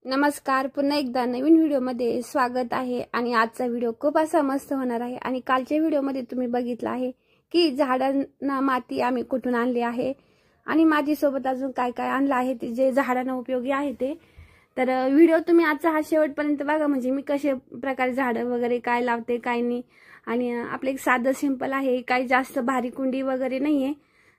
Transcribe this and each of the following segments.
नमस्कार, पुन्हा एकदा नवीन व्हिडिओमध्ये स्वागत आहे। आणि आजचा व्हिडिओ खूप असा मस्त होणार आहे। आणि कालच्या व्हिडिओमध्ये तुम्ही बघितलं आहे की झाडांना माती आम्ही कुठून आणली आहे आणि मातीसोबत अजून काय काय आणलं आहे ते जे झाडांना उपयोगी आहे ते। तर व्हिडिओ तुम्ही आजचा हा शेवटपर्यंत बघा, म्हणजे मी कशा प्रकारे झाडं वगैरे काय लावते काय नाही। आणि आपलं एक साधं सिंपल आहे, काही जास्त भारी कुंडी वगैरे नाहीये,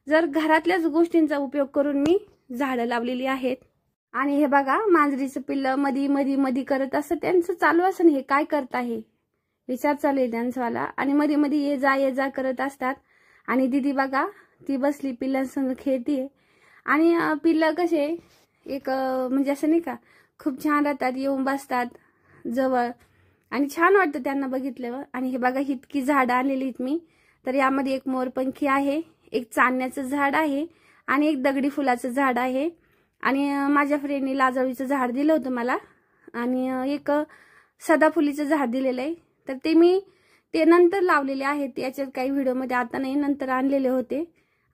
जर घरातल्याच गोष्टींचा उपयोग करून मी झाडं लावलेली आहेत। आणि हे बघा, मांजरीचं पिल्लं मधी मधी मधी करत असं त्यांचं चालू असं, हे काय करत आहे विचार चालू आहे त्यांचावाला। आणि मधी मधी ये जा करत असतात। आणि दीदी बघा, ती बसली पिल्लांसंग खेळतीये। आणि पिल्लं कसे एक म्हणजे असं नाही का, खूप छान राहतात, येऊन बसतात जवळ आणि छान वाटतं त्यांना बघितल्यावर। आणि हे बघा, इतकी झाडं आणलेली आहेत मी। तर यामध्ये एक मोरपंखी आहे, एक चांदण्याचं झाड आहे आणि एक दगडी फुलाचं झाड आहे। आणि माझ्या फ्रेंडनी लाजळीचं झाड दिलं होतं मला, आणि एक सदाफुलीचं झाड दिलेलं आहे। तर ते मी नंतर लावलेले आहेत, याच्यात काही व्हिडिओमध्ये आता नाही, नंतर आणलेले होते।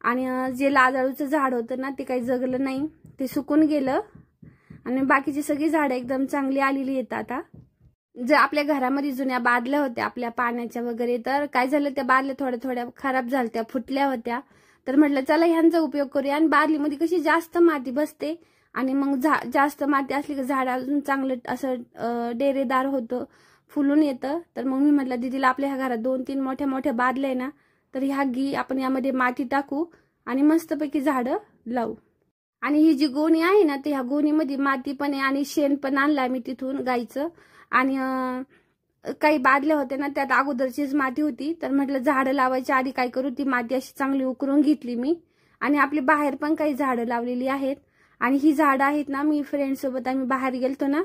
आणि जे लाजळीचं झाड होतं ना, ते काही जगलं नाही, ते सुकून गेलं। आणि बाकीची सगळी झाडं एकदम चांगली आलेली आहेत आता। जे आपल्या घरामध्ये जुन्या बादल्या होत्या आपल्या पाण्याच्या वगैरे, तर काय झालं, त्या बादल्या थोड्या थोड्या खराब झाल्या, फुटल्या होत्या। तर म्हटलं चला ह्यांचा उपयोग करूया। आणि बादलीमध्ये कशी जास्त माती बसते, आणि मग जास्त माती असली की झाड अजून चांगलं असं डेरेदार होतं, फुलून येतं। तर मग मी म्हटलं दीदीला, आपल्या ह्या घरात 2-3 मोठ्या मोठ्या बादल्या आहे ना, तर ह्या घी आपण यामध्ये माती टाकू आणि मस्तपैकी झाडं लावू। आणि ही जी गोणी आहे ना, ते ह्या गोणीमध्ये माती पण आहे आणि शेण पण आणलं मी तिथून गाईचं। आणि काही बादल्या होत्या ना, त्यात अगोदरचीच माती होती। तर म्हटलं झाडं लावायच्या आधी काय करू, ती माती अशी चांगली उकरून घेतली मी। आणि आपली बाहेर पण काही झाडं लावलेली आहेत। आणि ही झाडं आहेत ना, मी फ्रेंड सोबत आम्ही बाहेर गेलतो ना,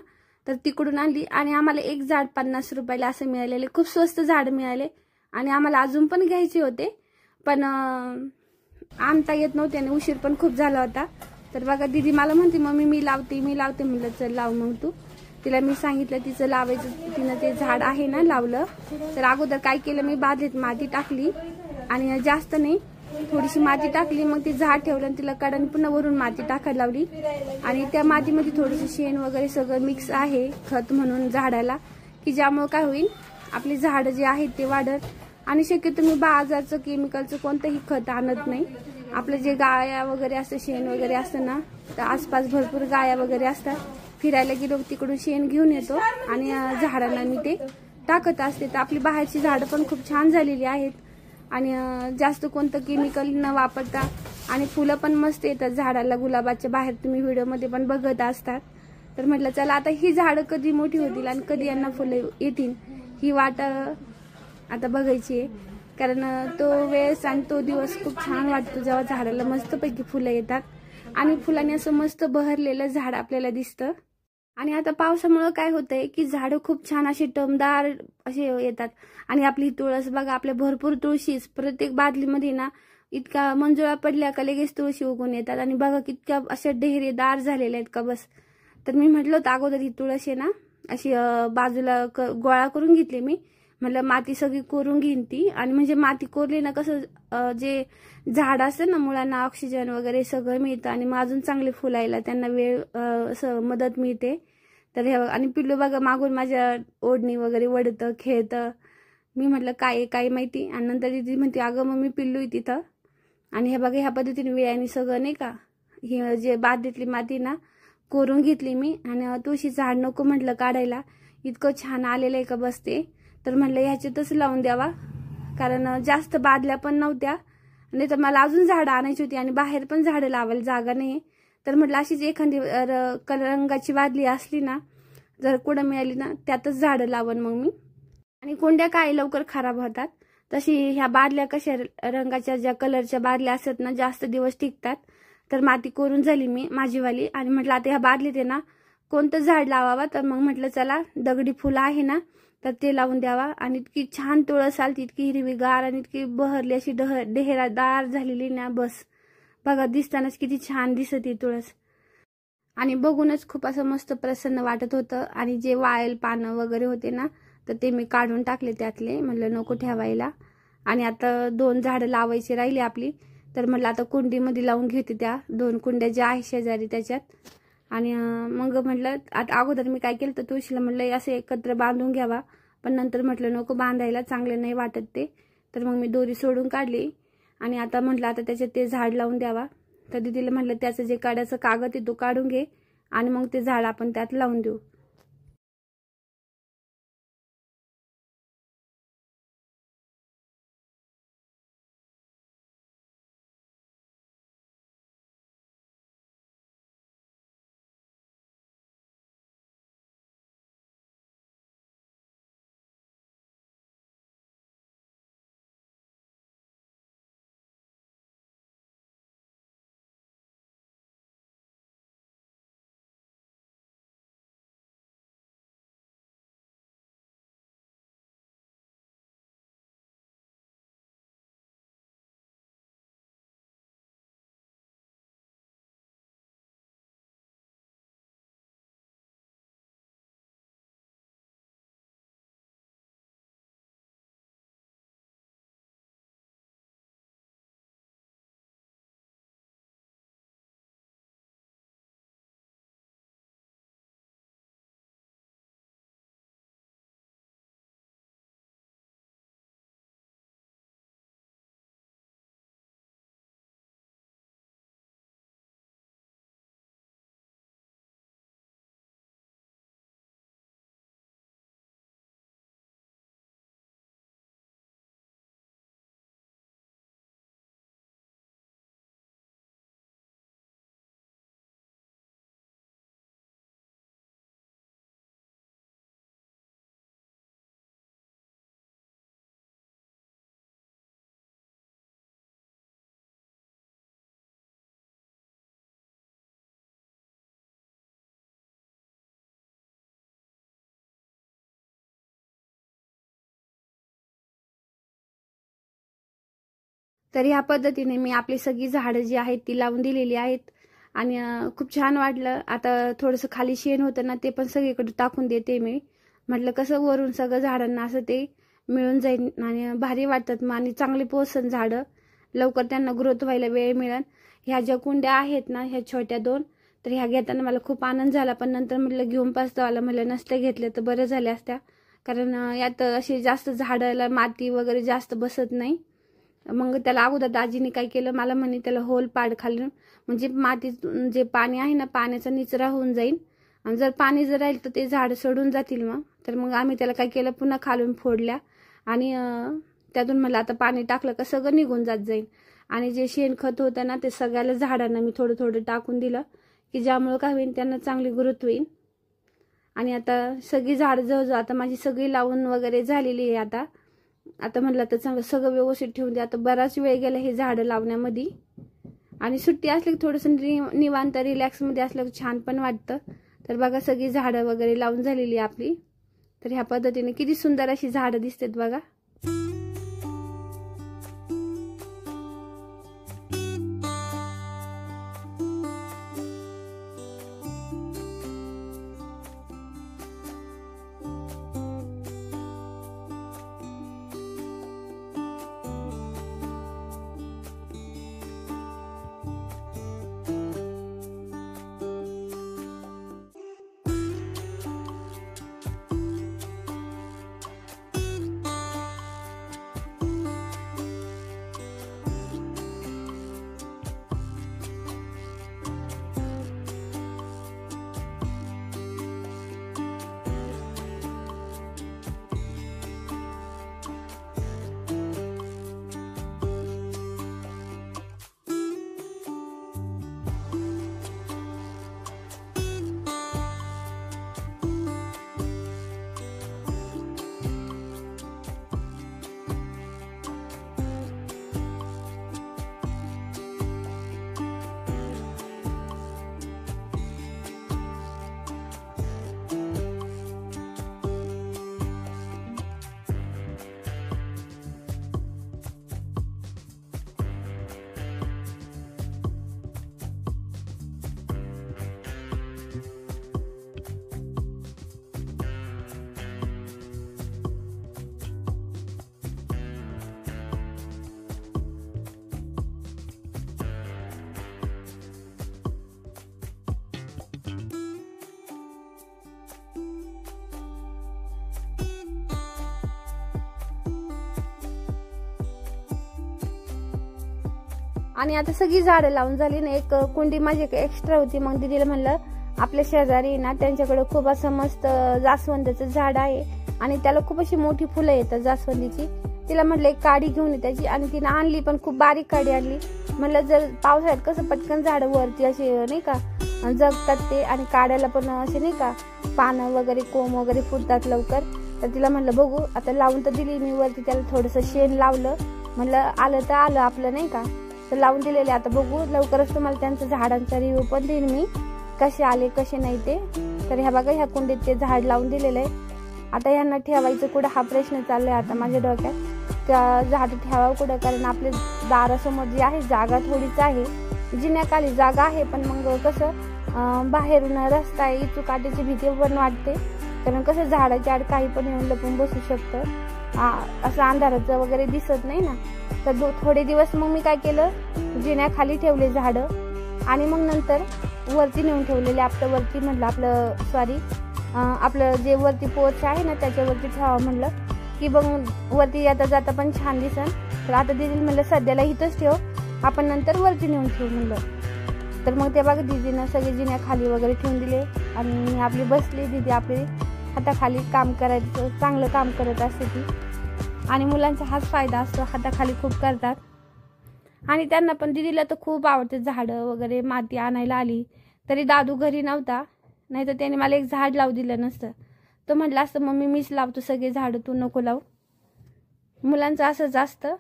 तर तिकडून आणली। आणि आम्हाला एक झाड 50 रुपयाला असं मिळालेले, खूप स्वस्त झाड मिळाले। आणि आम्हाला अजून पण घ्यायचे होते, पण आणता येत नव्हते आणि उशीर पण खूप झाला होता। तर बघा, दीदी मला म्हणते मम्मी मी लावते म्हणलं चल लाव मग तू। तिला मी सांगितलं तिचं लावायचं, तिनं ते झाड आहे ना लावलं। तर अगोदर काय केलं, मी बादलीत माती टाकली आणि जास्त नाही, थोडीशी माती टाकली, मग ते झाड ठेवलं आणि तिला कडाने पुन्हा वरून माती टाकायला लावली। आणि त्या मातीमध्ये थोडीशी शेण वगैरे सगळं मिक्स आहे, खत म्हणून झाडाला, की ज्यामुळे काय होईल, आपली झाडं जे आहेत ते वाढत। आणि शक्यतो मी बाजारचं केमिकलचं कोणतंही खत आणत नाही। आपलं जे गाया वगैरे असतं, शेण वगैरे असतं ना, तर आसपास भरपूर गाया वगैरे असतात, फिरायला गेलो तिकडून शेण घेऊन येतो आणि झाडांना मी ते टाकत असते। तर आपली बाहेरची झाडं पण खूप छान झालेली आहेत आणि जास्त कोणतं केमिकल न वापरता, आणि फुलं पण मस्त येतात झाडाला, गुलाबाच्या बाहेर तुम्ही व्हिडिओमध्ये पण बघत असतात। तर म्हटलं चला आता ही झाडं कधी मोठी होतील आणि कधी यांना फुलं येतील, ही वाट आता बघायची आहे। कारण तो वेळेस आणि तो दिवस खूप छान वाटतो, जेव्हा झाडाला मस्तपैकी फुलं येतात आणि फुलांनी असं मस्त बहरलेलं झाड आपल्याला दिसतं। आणि आता पावसामुळे काय होतंय की झाडं खूप छान अशी टमदार असे येतात। आणि आपली तुळस बघा, आपल्या भरपूर तुळशीच प्रत्येक बादलीमध्ये ना, इतका मंजुळा पडल्या का लगेच तुळशी उगून येतात। आणि बघा कितक्या अशा डेहरेदार झालेल्या आहेत का बस। तर मी म्हटलं होतं अगोदर, ही तुळस आहे ना अशी बाजूला गोळा करून घेतली मी, म्हटलं माती सगळी कोरून घेईन ती। आणि म्हणजे माती कोरली ना, कसं जे झाड असतं ना, मुळांना ऑक्सिजन वगैरे सगळं मिळतं आणि मग अजून चांगले फुलायला त्यांना वेळ असं मदत मिळते। तर हे आणि पिल्लू बघा मागून माझ्या ओढणी वगैरे वडतं खेळतं। मी म्हटलं काय काय माहिती, आणि नंतर दीदी म्हणते अगं मग मी पिल्लू आहे तिथं। आणि हे बघा, ह्या पद्धतीने वेळाने सगळं नाही का, ही जे बादलीतली माती ना कोरून घेतली मी। आणि तुळशी झाड नको म्हटलं काढायला, इतकं छान आलेलं आहे का बसते। तर म्हटलं ह्याच्यातच लावून द्यावा, कारण जास्त बादल्या पण नव्हत्या, नाही तर मला अजून झाडं आणायची होती आणि बाहेर पण झाडं लावायला जागा नाही। तर म्हटलं अशीच एखादी रंगाची बादली असली ना, जर कुठं मिळाली ना, त्यातच झाडं लावन मग मी। आणि कुंड्या काय लवकर खराब होतात, तशी ह्या बादल्या कशा रंगाच्या ज्या कलरच्या बादल्या असतात ना, जास्त दिवस टिकतात। तर माती कोरून झाली मी माझीवाली, आणि म्हटलं आता ह्या बादलीत आहे ना कोणतं झाड लावावा। तर मग म्हटलं चला दगडी फुलं आहे ना, तर ते लावून द्यावा। आणि इतकी छान तुळस आली, इतकी हिरवीगार आणि इतकी बहरली अशी डेहरादार झालेली ना, बस बघा दिसतानाच किती छान दिसते तुळस। आणि बघूनच खूप असं मस्त प्रसन्न वाटत होतं। आणि जे वाळेल पानं वगैरे होते ना, तर ते मी काढून टाकले त्यातले, म्हटलं नको ठेवायला। आणि आता 2 झाडं लावायची राहिली आपली, तर म्हटलं आता कुंडीमध्ये लावून घेते, त्या 2 कुंड्या ज्या आहे शेजारी त्याच्यात। आणि मग म्हटलं आता अगोदर मी काय केलं तर तुळशीला म्हटलं असे एकत्र बांधून घ्यावा, पण नंतर म्हटलं नको बांधायला, चांगले नाही वाटत ते. तर मग मी दोरी सोडून काढली आणि आता म्हटलं आता त्याच्यात ते झाड लावून द्यावा. तर दीदीला म्हटलं त्याचं जे काढायचं कागद आहे तो काढून घे आणि मग ते झाड आपण त्यात लावून देऊ. तर ह्या पद्धतीने मी आपली सगळी झाडं जी आहेत ती लावून दिलेली आहेत आणि खूप छान वाटलं. आता थोडंसं खाली शेण होतं ना ते पण सगळीकडे टाकून देते मी. म्हटलं कसं वरून सगळं झाडांना असं ते मिळून जाईल आणि भारी वाटतात मग आणि चांगली पोषण झाडं, लवकर त्यांना ग्रोथ व्हायला वेळ मिळेल. ह्या ज्या कुंड्या आहेत ना ह्या छोट्या 2 तर ह्या घेताना मला खूप आनंद झाला, पण नंतर म्हटलं घेऊन पस्तावला, म्हटलं नसते घेतल्या तर बरं झाल्या असत्या, कारण यात अशी जास्त झाडाला माती वगैरे जास्त बसत नाही. मग त्याला अगोदर दाजीने काय केलं, मला म्हणे त्याला होल पाड खालून, म्हणजे माती जे पाणी आहे ना पाण्याचा निचरा होऊन जाईल आणि जर पाणी जर राहील तर ते झाड सडून जातील. तर मग आम्ही त्याला काय केलं पुन्हा खालून फोडल्या आणि त्यातून मला आता पाणी टाकलं का सगळं निघून जात जाईल. आणि जे शेणखत होतं ना ते सगळ्याला झाडांना मी थोडं थोडं टाकून दिलं की ज्यामुळं काय होईल त्यांना चांगली ग्रोथ होईल. आणि आता सगळी झाडं जवळजवळ आता माझी सगळी लावून वगैरे झालेली आहे. आता म्हटलं तर चांगलं सगळं व्यवस्थित ठेवून दे. आता बराच वेळ गेला हे झाडं लावण्यामध्ये आणि सुट्टी असली की थोडंसं निवांत रिलॅक्समध्ये असलं की छान पण वाटतं. तर बघा सगळी झाडं वगैरे लावून झालेली आपली. तर ह्या पद्धतीने किती सुंदर अशी झाडं दिसतात बघा. आणि आता सगळी झाडं लावून झाली ना, एक कुंडी माझी एक्स्ट्रा होती. मग दीदीला म्हणलं आपल्या शेजारी ना त्यांच्याकडे खूप असं मस्त जास्वंदाचं झाड आहे आणि त्याला खूप अशी मोठी फुलं येतात जास्वंदीची. तिला म्हटलं एक काडी घेऊन ये त्याची, आणि तिने आणली पण खूप बारीक काडी आणली. म्हणलं जर पावसाळ्यात कसं पटकन झाडं वरती असे नाही का जगतात ते, आणि काड्याला पण असे नाही का पानं वगैरे कोंब वगैरे फुटतात लवकर. तर तिला म्हणलं बघू, आता लावून तर दिली मी वरती, त्याला थोडंसं शेण लावलं. म्हणलं आलं तर आलं आपलं नाही का, तर लावून दिलेले. आता बघू लवकरच तुम्हाला त्यांचं झाडांचा रिव्ह्यू पण देईन मी, कसे आले कसे नाही ते. तर ह्या बघा ह्या कुंडीत ते झाड लावून दिलेलं आहे. आता ह्यांना ठेवायचं कुठं हा प्रश्न चाललाय आता माझ्या डोक्यात. त्या झाड ठेवावं कुठं, कारण आपल्या दारासमोर जी आहे जागा थोडीच आहे, जिन्याखाली जागा आहे, पण मग कसं बाहेरून रस्ता आहे, इचूकाटीची भीती पण वाटते. कारण कसं झाडाच्या आड काही पण येऊन लपून बसू शकतं, असं अंधाराचं वगैरे दिसत नाही ना. तर थोडे दिवस मग मी काय केलं, जिन्याखाली ठेवले झाडं, आणि मग नंतर वरती नेऊन ठेवलेले. आपलं वरती म्हटलं आपलं जे वरती पोर्च आहे ना त्याच्यावरती ठेवावं म्हणलं, की बघ वरती येता जाता पण छान दिसन. तर आता दीदीला म्हणलं सध्याला इथंच ठेव, आपण नंतर वरती नेऊन ठेवू म्हणलं. तर मग ते बघा दीदीनं सगळे जिन्या खाली वगैरे ठेवून दिले, आणि मी आपली बसली. दीदी आपली हाताखाली काम करायचं, चांगलं काम करत असते ती, आणि मुलांचा हाच फायदा असतो, हाताखाली खूप करतात. आणि त्यांना पण दीदीला तर खूप आवडते झाडं वगैरे. माती आणायला आली तरी दादू घरी नव्हता, नाही तर त्याने मला एक झाड लावू दिलं नसतं. तो म्हटलं असतं मम्मी मीच लावतो सगळे झाडं, तू नको लावू. मुलांचं असंच असतं.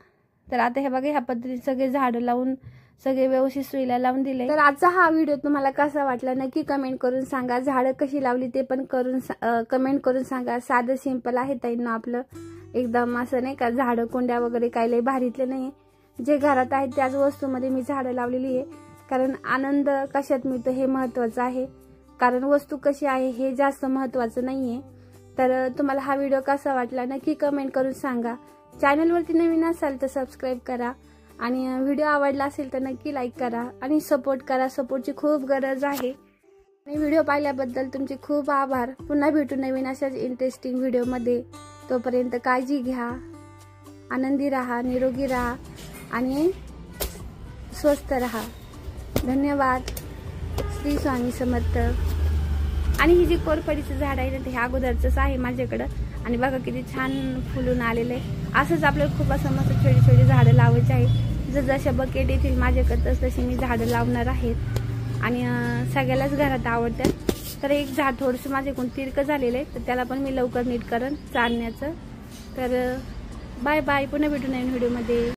तर आता हे बघा ह्या पद्धतीने सगळे झाडं लावून सगळे व्यवस्थित सुईला लावून दिले. तर आजचा हा व्हिडिओ तुम्हाला कसा वाटला नक्की कमेंट करून सांगा. झाडं कशी लावली ते पण कमेंट करून सांगा. साधं सिंपल आहे ताईंना आपलं, एकदम असं नाही का झाडं कोंड्या वगैरे काही लय भारीतले नाही. जे घरात आहेत त्याच वस्तूमध्ये मी झाडं लावलेली आहे, कारण आनंद कशात मिळतो हे महत्वाचं आहे, कारण वस्तू कशी आहे हे जास्त महत्वाचं नाहीये. तर तुम्हाला हा व्हिडिओ कसा वाटला नक्की कमेंट करून सांगा. चॅनलवरती नवीन असाल तर सबस्क्राईब करा, आणि व्हिडिओ आवडला असेल तर नक्की लाईक करा आणि सपोर्ट करा. सपोर्टची खूप गरज आहे. आणि व्हिडिओ पाहिल्याबद्दल तुमचे खूप आभार. पुन्हा भेटू नवीन अशाच इंटरेस्टिंग व्हिडिओमध्ये. तोपर्यंत काळजी घ्या, आनंदी राहा, निरोगी राहा आणि स्वस्थ राहा. धन्यवाद. श्री स्वामी समर्थ. आणि ही जी कोरफडीचं झाड आहे ना ते अगोदरच आहे माझ्याकडं, आणि बघा किती छान फुलून आलेलं आहे. असंच आपल्याला खूप असं मस्त छोटी छोटी झाडं लावायची आहेत. जशा बकेट येतील माझ्याकडं तशी मी झाडं लावणार आहेत, आणि सगळ्यालाच घरात आवडतात. तर एक झाड थोडंसं माझ्याकडून तिरकं झालेलं आहे, तर त्याला पण मी लवकर नीट करेन चालण्याचं. तर बाय बाय. पुन्हा भेटू नवीन व्हिडिओमध्ये.